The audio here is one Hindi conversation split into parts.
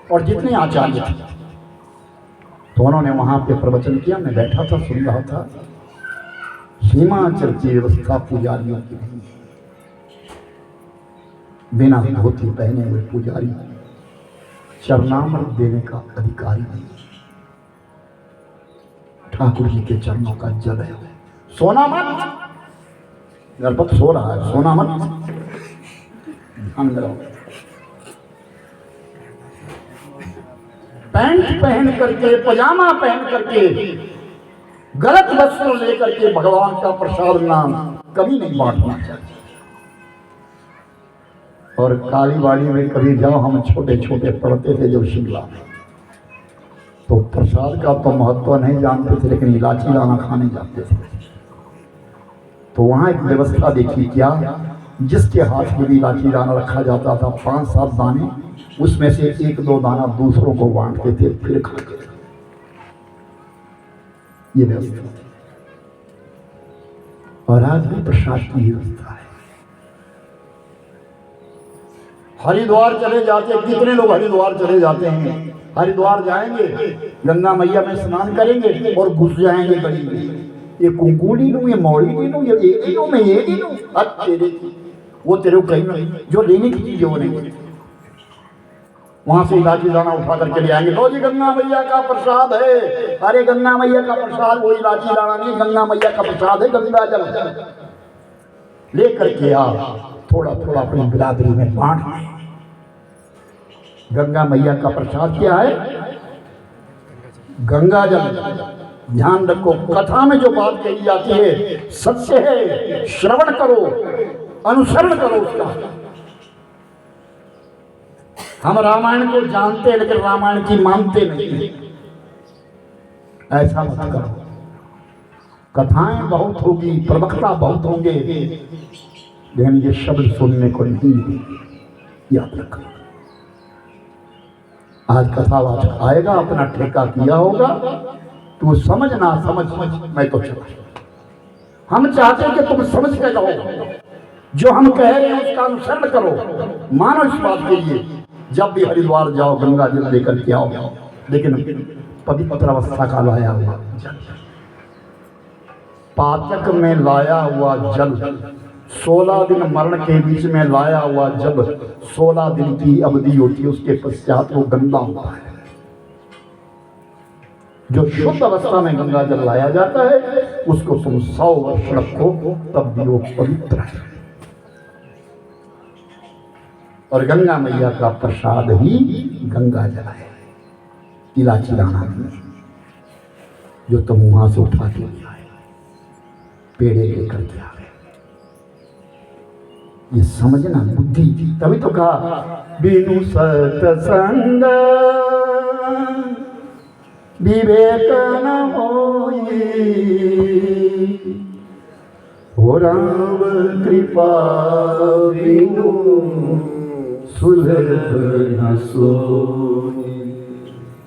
और जितने आचार्य थे, तो उन्होंने वहां पे प्रवचन किया। मैं बैठा था, सुन रहा था। हिमाचल की व्यवस्था पुजारियों की नहीं, बिना धोती पहने हुए पुजारी चरणामृत देने का अधिकारी नहीं। ठाकुर जी के चरणों का जल है, सोना मत। गणपत सो रहा है, सोना मत, ध्यान में रहो। पैंट पहन करके, पजामा पहन करके, गलत वस्त्र लेकर के भगवान का प्रसाद नाम कभी नहीं बांटना चाहिए। और कालीबाड़ी में कभी जाओ, हम छोटे छोटे पढ़ते थे जब शिमला में, तो प्रसाद का तो महत्व नहीं जानते थे, लेकिन इलायची दाना खाने जाते थे। तो वहां एक व्यवस्था देखी, क्या जिसके हाथ में भी इलायची दाना रखा जाता था, 5-7 दाने, उसमें से 1-2 दाना दूसरों को बांटते थे, फिर खाते थे। ये व्यवस्था थी। और आज भी प्रसाद की व्यवस्था है। हरिद्वार चले जाते, कितने लोग हरिद्वार चले जाते हैं। हरिद्वार जाएंगे, गंगा मैया में स्नान करेंगे और घुस जाएंगे गली में। ये कुंकुली लूं, ये मौड़ी भी लूं, ये भी लूं, मैं ये भी लूं। अब तेरे वो तेरे को कहीं जो लेने की चीज वो नहीं। वहां से इलायची दाना उठा करके ले आएंगे, लो जी गंगा मैया का प्रसाद है। अरे गंगा मैया का प्रसाद वो इलायची दाना नहीं, गंगा मैया का प्रसाद है गंगा जल। ले करके आ, थोड़ा थोड़ा अपनी बिरादरी में बांट। गंगा मैया का प्रसाद क्या है? गंगा जल। ध्यान रखो, कथा में जो बात कही जाती है सत्य है, श्रवण करो, अनुसरण करो उसका। हम रामायण को जानते हैं लेकिन रामायण की मानते नहीं, ऐसा मत करो। कथाएं बहुत होगी, प्रवक्ता बहुत होंगे, लेकिन ये शब्द सुनने को नहीं, याद रखो। आज कथावाचक आएगा, अपना ठेका किया होगा, तू समझ ना समझ, मैं तो चला। हम चाहते हैं कि तुम समझ के जाओ, जो हम कह रहे हैं उसका अनुसरण करो, मानो इस बात के लिए। जब भी हरिद्वार जाओ, गंगा जल लेकर के आओ, लेकिन पवित्र अवस्था का लाया हुआ जल, पाचक में लाया हुआ जल, 16 दिन मरण के बीच में लाया हुआ जब 16 दिन की अवधि होती है, उसके पश्चात वो गंदा होता है। जो शुद्ध अवस्था में गंगा जल लाया जाता है उसको तुम 100 वर्ष रखो, तब भी वो पवित्र है। और गंगा मैया का प्रसाद ही गंगा जल है, इलायची दाना नहीं, जो तुम वहां से उठा के ले आए, पेड़े लेकर के आ गए। ये समझना बुद्धि। तभी तो कहा बिनु सत्संग विवेक न होई, हो राम कृपा बिनु सुलभ न सोई।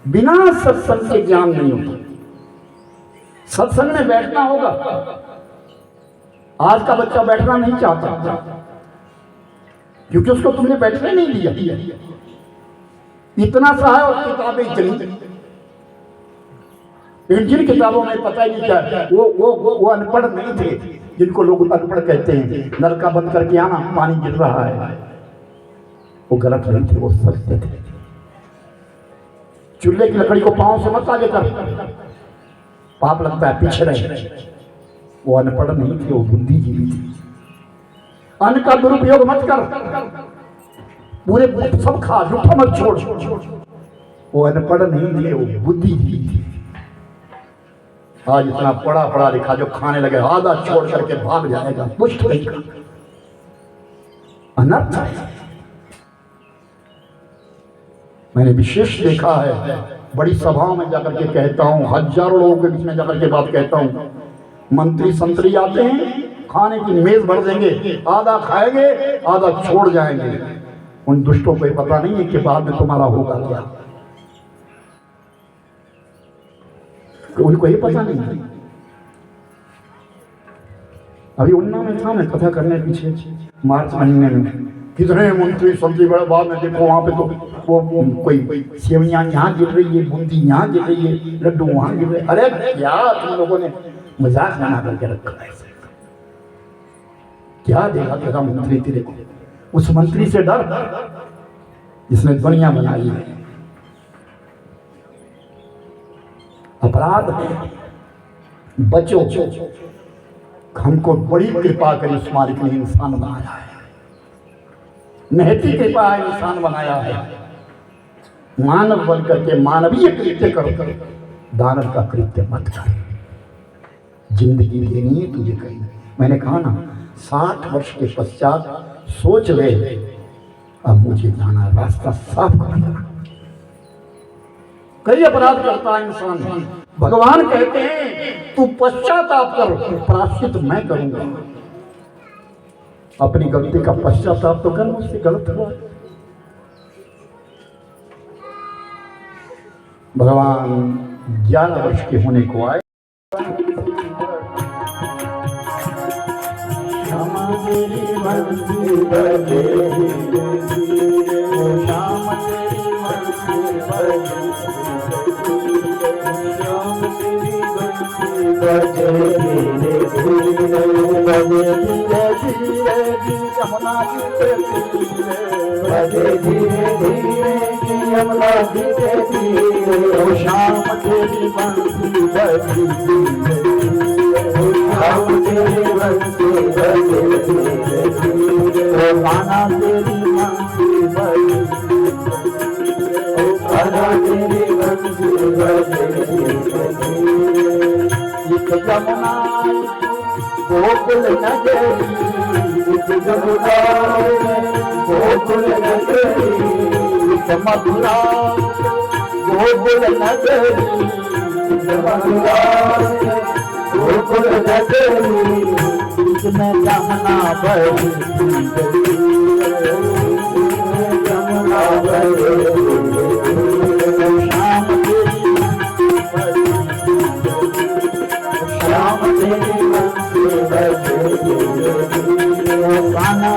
बिना सत्संग के ज्ञान नहीं होता। सत्संग में बैठना होगा। आज का बच्चा बैठना नहीं चाहता क्योंकि उसको तुमने बैठने नहीं दिया। इतना सा है और किताबें इतनी। जिन किताबों में पता ही नहीं क्या, वो अनपढ़ नहीं थे, जिनको लोग अनपढ़ कहते हैं। नल का बंद करके आना, पानी गिर रहा है, वो गलत नहीं थे, वो सत्य थे। चूल्हे की लकड़ी को पांव से मत आगे कर, पाप लगता है, पीछे रहे। वो अनपढ़ नहीं थे, वो बुद्धिजीवी थे। अन्न का दुरुपयोग मत कर, पूरे सब खा, जूठा मत छोड़। वो अनपढ़ नहीं थे, वो बुद्धिजीवी थे। आज इतना पढ़ा पढ़ा लिखा जो खाने लगे, आधा छोड़ करके भाग जाएगा, कुछ नहीं कर, अनर्थ है। मैंने विशेष देखा है, बड़ी सभाओं में जाकर के कहता हूं, हजारों लोगों के बीच में जाकर के बात कहता हूं, मंत्री संतरी आते हैं, खाने की मेज भर देंगे, आधा खाएंगे, आधा छोड़ जाएंगे। उन दुष्टों को पता नहीं है कि बाद में तुम्हारा होगा क्या, उनको ही पता नहीं। अभी उन्ना में था, मैं कथा करने पीछे मार्च महीने में, कितने मंत्री संतरी बड़े बाद में देखो वहां पे तो वो कोई सेवियां यहाँ गिर रही है, बूंदी यहाँ गिर रही है, लड्डू वहां गिर रहे। अरे क्या तुम लोगों ने मजाक बना करके रखा है? क्या देगा तेरा मंत्री तेरे को? उस मंत्री से डर जिसने दुनिया बनाई है। अपराध है, बचो। हमको बड़ी कृपा करी उस मालिक ने इंसान बनाया है, नैतिक कृपा है, इंसान बनाया है। मानव बन करके मानवीय कृत्य करो, दानव का कृत्य मत कर। जिंदगी लेनी है तुझे कहीं। मैंने कहा ना 60 वर्ष के पश्चात सोच ले, अब मुझे जाना, रास्ता साफ करना। कई अपराध करता है इंसान, भगवान कहते हैं तू पश्चाताप कर, प्रायश्चित मैं करूंगा। अपनी गलती का पश्चाताप तो कर, मुझसे गलत हुआ। भगवान 11 वर्ष के होने को आए। गोकुल नगरी, गोकुल नगरी, मथुरा गोकुल नगरी, मथुरा गोकुल नगरी, इसमें जमुना बही, जमुना बही। श्याम तेरी राधा